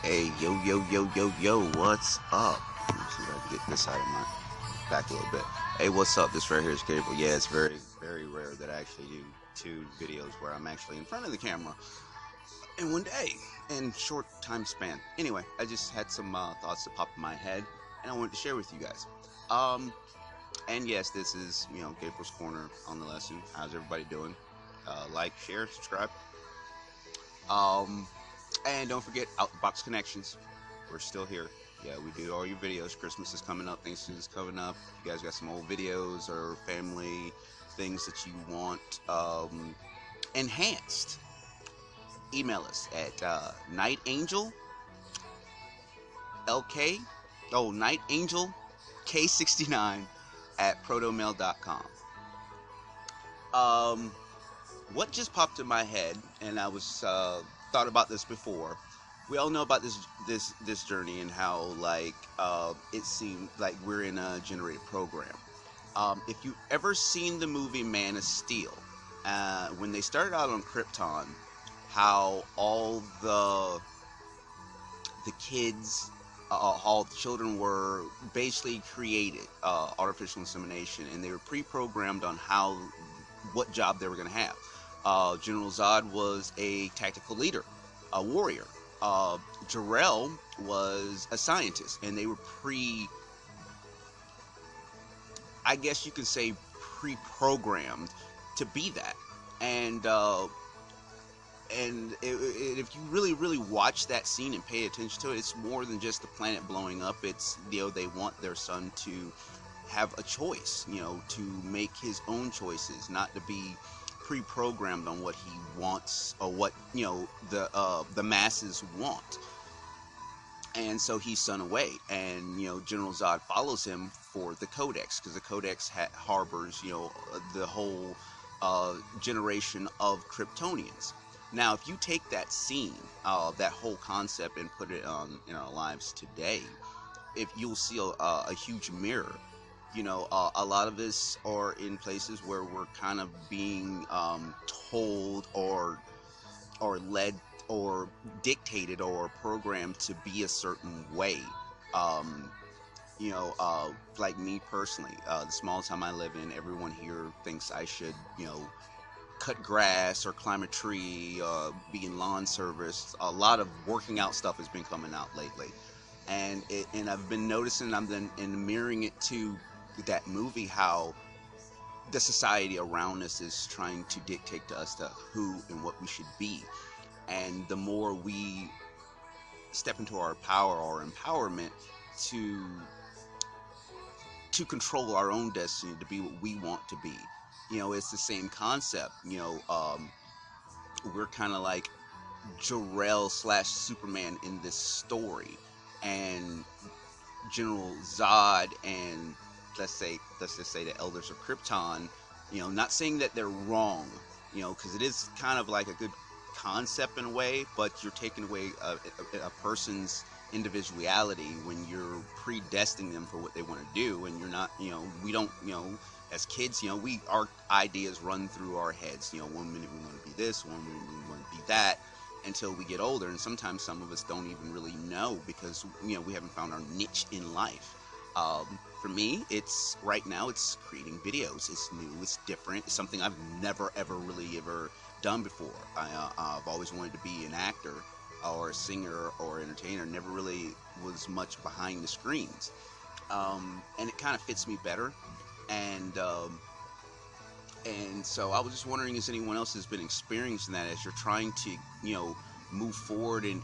Hey, yo, what's up? Let me see if I can get this out of my back a little bit. Hey, what's up? This right here is Gabriel. Yeah, it's very rare that I actually do two videos where I'm actually in front of the camera in one day in short time span. Anyway, I just had some thoughts that popped in my head and I wanted to share with you guys. Um, and yes, this is, Gabriel's Corner on the lesson. How's everybody doing? Like, share, subscribe. Um, And don't forget Outbox Connections. We're still here. Yeah, we do all your videos. Christmas is coming up. Thanksgiving is coming up. If you guys got some old videos or family things that you want enhanced, email us at nightangelLK. Nightangelk 69 at protomail.com. Um, what just popped in my head, and I was thought about this before. We all know about this journey and how it seemed like we're in a generated program. If you ever seen the movie Man of Steel, when they started out on Krypton, how all the kids, all the children were basically created artificial insemination, and they were pre-programmed on how what job they were going to have. General Zod was a tactical leader, a warrior. Jarrell was a scientist, and they were I guess you could say, pre-programmed to be that. And if you really watch that scene and pay attention to it, it's more than just the planet blowing up. It's, they want their son to have a choice, to make his own choices, not to be pre-programmed on what he wants or what the masses want. And so he's sent away, and General Zod follows him for the Codex, because the Codex harbors the whole generation of Kryptonians. Now, if you take that scene, that whole concept, and put it on in our lives today, if you'll see a huge mirror. A lot of us are in places where we're kind of being told or led or dictated or programmed to be a certain way. Um, like me personally, the small town I live in, everyone here thinks I should, cut grass or climb a tree, be in lawn service. A lot of working out stuff has been coming out lately, and I've been noticing, I'm then and mirroring it to that movie, how the society around us is trying to dictate to us to who and what we should be. And the more we step into our power or empowerment to control our own destiny, to be what we want to be, it's the same concept. We're kind of like Jor-El slash Superman in this story, and General Zod and let's just say the Elders of Krypton, not saying that they're wrong, because it is kind of like a good concept in a way, but you're taking away a person's individuality when you're predestining them for what they want to do, and you're not, we don't, as kids, our ideas run through our heads. One minute we want to be this, one minute we want to be that, until we get older, and sometimes some of us don't even really know, because we haven't found our niche in life. For me, it's right now, it's creating videos. It's new, it's different, it's something I've never ever done before. I've always wanted to be an actor or a singer or entertainer. Never really was much behind the screens, and it kind of fits me better. And so I was just wondering, if anyone else has been experiencing that as you're trying to move forward and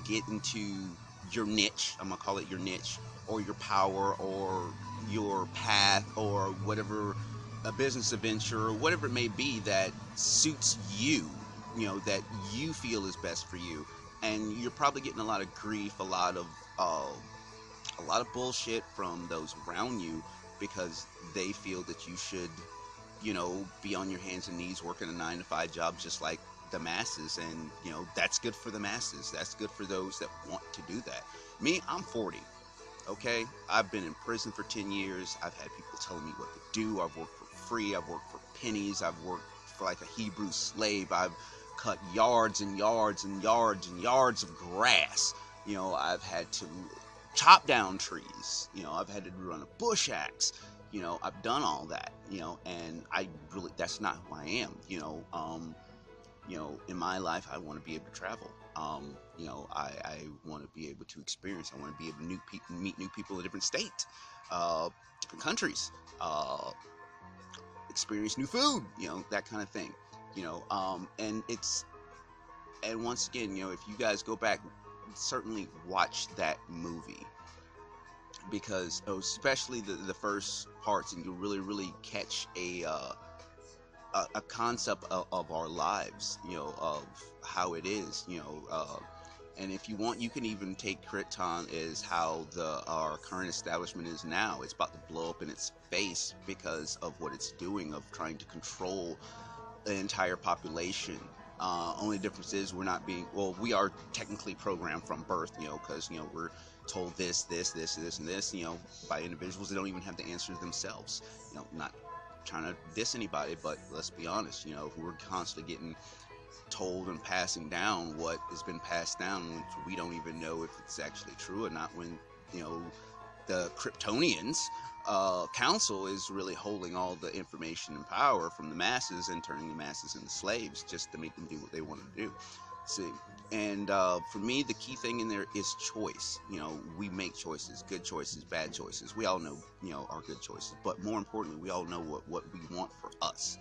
get into your niche. I'm gonna call it your niche, or your power, or your path, or whatever, a business adventure, or whatever it may be that suits you, that you feel is best for you. And you're probably getting a lot of grief, a lot of bullshit from those around you, because they feel that you should, be on your hands and knees working a 9-to-5 job just like the masses. And that's good for the masses, that's good for those that want to do that. Me, I'm 40. Okay, I've been in prison for 10 years. I've had people telling me what to do. I've worked for free. I've worked for pennies. I've worked for like a Hebrew slave. I've cut yards and yards and yards and yards of grass I've had to chop down trees. I've had to run a bush axe. I've done all that. And I really, that's not who I am. In my life, I want to be able to travel. I want to be able to experience. I want to be able to meet new people in different states, different countries, experience new food. That kind of thing. And it's and once again, if you guys go back, certainly watch that movie because especially the first parts, and you'll really catch a concept of our lives, of how it is, and if you want, you can even take Krypton as how our current establishment is now. It's about to blow up in its face because of what it's doing, of trying to control the entire population. Only difference is we are technically programmed from birth, because we're told this, and this, by individuals that don't even have the answers themselves. Not trying to diss anybody, but let's be honest, we're constantly getting told and passing down what has been passed down, which we don't even know if it's actually true or not. When the Kryptonians council is really holding all the information and power from the masses and turning the masses into slaves just to make them do what they want to do. See, and for me, the key thing in there is choice. We make choices, good choices, bad choices. We all know, our good choices, but more importantly, we all know what we want for us,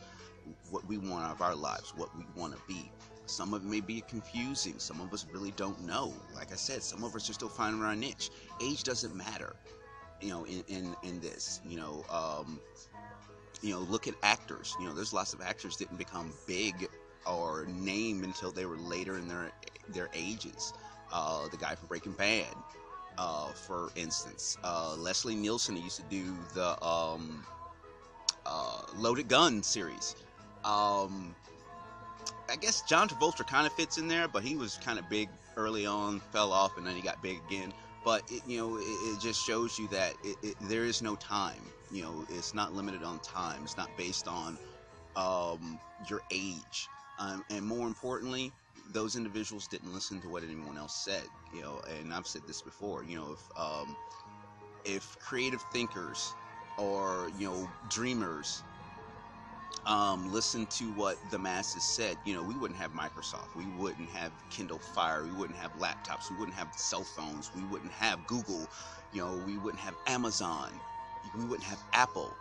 what we want out of our lives, what we want to be. Some of it may be confusing. Some of us really don't know. Like I said, some of us are still finding our niche. Age doesn't matter, in this. Look at actors. There's lots of actors that didn't become big or named until they were later in their ages. The guy from Breaking Bad, for instance, Leslie Nielsen, who used to do the Loaded Gun series. I guess John Travolta kind of fits in there, but he was kind of big early on, fell off, and then he got big again. But it just shows you that there is no time. It's not limited on time. It's not based on your age, and more importantly, those individuals didn't listen to what anyone else said. And I've said this before. If creative thinkers or dreamers listen to what the masses said, we wouldn't have Microsoft, we wouldn't have Kindle Fire, we wouldn't have laptops, we wouldn't have cell phones, we wouldn't have Google, we wouldn't have Amazon, we wouldn't have Apple,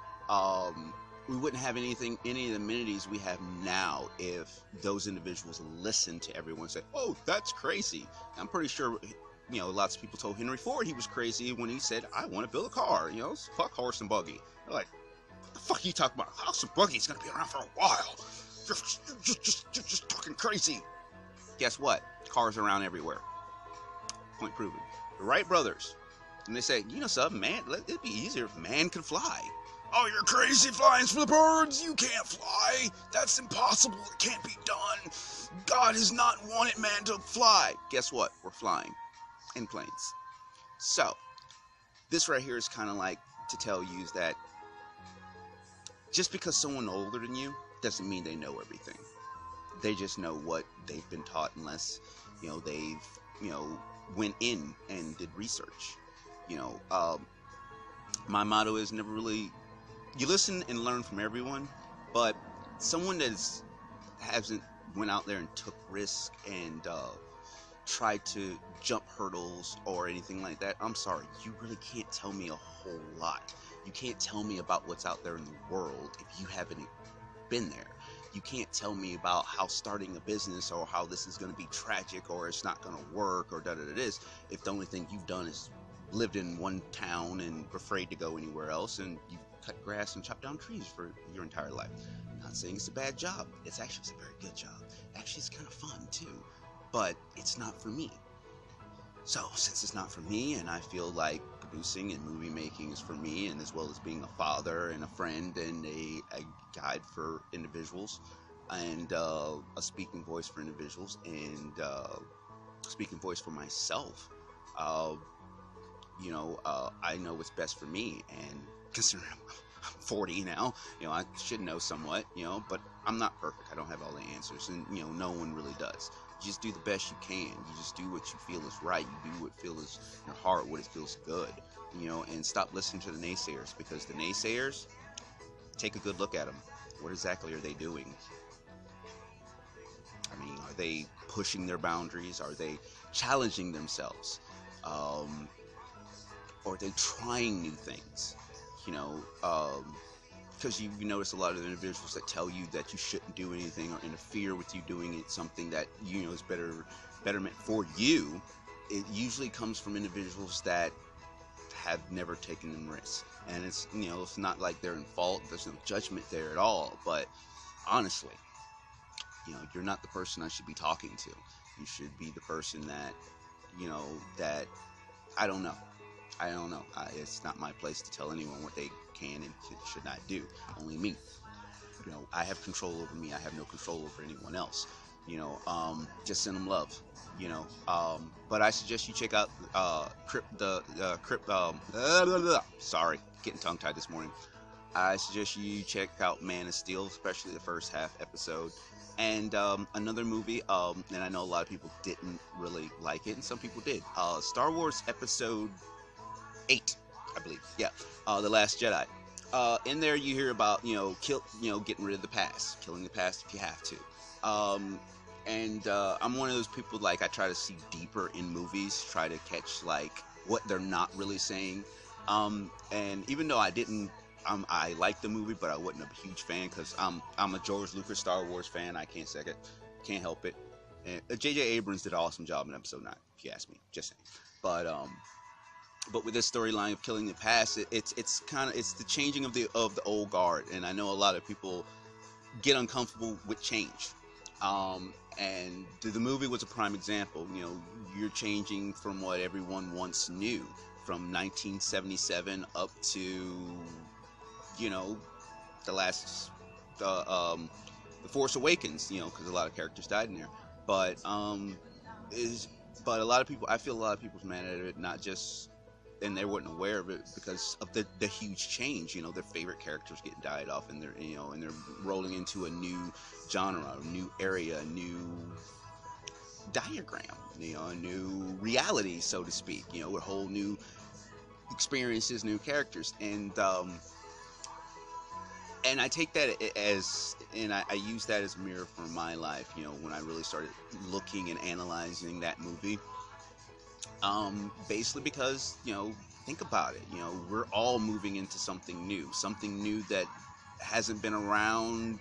we wouldn't have any of the amenities we have now if those individuals listened to everyone and said, oh, that's crazy. I'm pretty sure lots of people told Henry Ford he was crazy when he said, I want to build a car, fuck horse and buggy. They're like, what the fuck are you talking about? Horse and buggy's gonna be around for a while. You're just talking crazy. Guess what? Cars are around everywhere. Point proven. The Wright brothers, and they say, something, man, it'd be easier if man could fly. Oh, you're crazy, flying's for the birds. You can't fly. That's impossible. It can't be done. God has not wanted man to fly. Guess what? We're flying in planes. So, this right here is kind of like to tell you that just because someone older than you doesn't mean they know everything. They just know what they've been taught, unless they've went in and did research. My motto is never really. You listen and learn from everyone, but someone that hasn't went out there and took risks and tried to jump hurdles or anything like that, I'm sorry, you really can't tell me a whole lot. You can't tell me about what's out there in the world if you haven't been there. You can't tell me about how starting a business or how this is going to be tragic or it's not going to work or da-da-da-this if the only thing you've done is lived in one town and afraid to go anywhere else, and you cut grass and chop down trees for your entire life. I'm not saying it's a bad job. It's a very good job. Actually, it's kind of fun too, but it's not for me. So since it's not for me, and I feel like producing and movie making is for me, and as well as being a father and a friend and a guide for individuals, and a speaking voice for individuals, and speaking voice for myself, I know what's best for me. And considering I'm 40 now, I should know somewhat, but I'm not perfect. I don't have all the answers, and no one really does. You just do the best you can. You just do what you feel is right. You do what feels your heart, what it feels good, and stop listening to the naysayers, because the naysayers, take a good look at them. What exactly are they doing? I mean, are they pushing their boundaries? Are they challenging themselves? Or are they trying new things? You know, because you notice a lot of the individuals that tell you that you shouldn't do anything or interfere with you doing it, something that is betterment for you. It usually comes from individuals that have never taken them risks, and it's not like they're in fault. There's no judgment there at all. But honestly, you're not the person I should be talking to. You should be the person that that I don't know. I don't know. It's not my place to tell anyone what they can and should not do. Only me. I have control over me. I have no control over anyone else. Just send them love. But I suggest you check out sorry, getting tongue tied this morning. I suggest you check out Man of Steel, especially the first half episode. And another movie, and I know a lot of people didn't really like it, and some people did. Star Wars Episode 8, I believe. Yeah, The Last Jedi. In there, you hear about getting rid of the past, killing the past if you have to. I'm one of those people, like, I try to see deeper in movies, try to catch like what they're not really saying. And even though I liked the movie, but I wasn't a huge fan, because I'm a George Lucas Star Wars fan. I can't say it, can't help it. And J.J. Abrams did an awesome job in Episode 9, if you ask me. Just saying. But with this storyline of killing the past, it's the changing of the old guard, and I know a lot of people get uncomfortable with change. And the movie was a prime example. You're changing from what everyone once knew, from 1977 up to the Force Awakens. Because a lot of characters died in there, but a lot of people, I feel a lot of people's mad at it, not just, and they weren't aware of it because of the huge change. Their favorite characters getting died off, and they're rolling into a new genre, a new area, a new diagram, a new reality, so to speak. With whole new experiences, new characters, and I take that and I use that as a mirror for my life. When I really started looking and analyzing that movie, basically because think about it. We're all moving into something new that hasn't been around,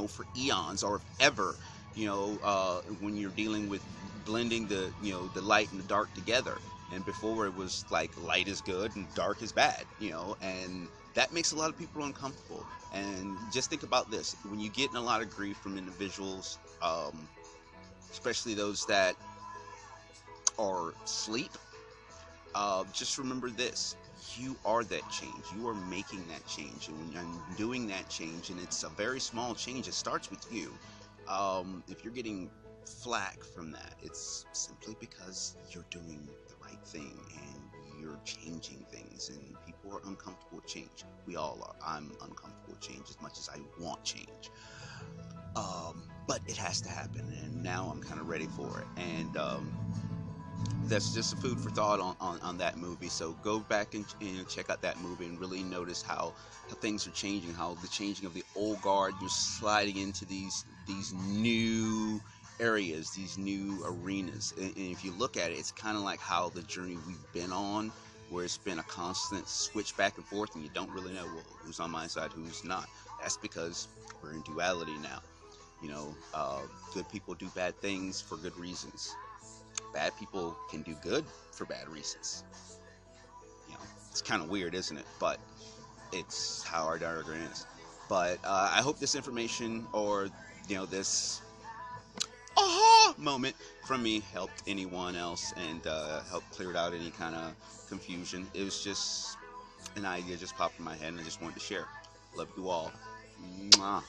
for eons or ever. When you're dealing with blending the light and the dark together, and before it was like light is good and dark is bad, and that makes a lot of people uncomfortable. And just think about this: when you get in a lot of grief from individuals, especially those that are asleep, just remember this: you are that change. You are making that change, and when you're doing that change, and it's a very small change, it starts with you. If you're getting flack from that, it's simply because you're doing the right thing and you're changing things, and people are uncomfortable with change. We all are. I'm uncomfortable with change as much as I want change. But it has to happen, and now I'm kind of ready for it. And that's just a food for thought on that movie. So go back and check out that movie and really notice how things are changing, how the changing of the old guard, you're sliding into these new areas, these new arenas. And if you look at it, it's kind of like how the journey we've been on, where it's been a constant switch back and forth, and you don't really know, well, who's on my side, who's not. That's because we're in duality now. Good people do bad things for good reasons. Bad people can do good for bad reasons. It's kind of weird, isn't it? But it's how our diagram is. But I hope this information, or this aha moment from me, helped anyone else and helped clear out any kind of confusion. It was just an idea just popped in my head, and I just wanted to share. Love you all. Mwah.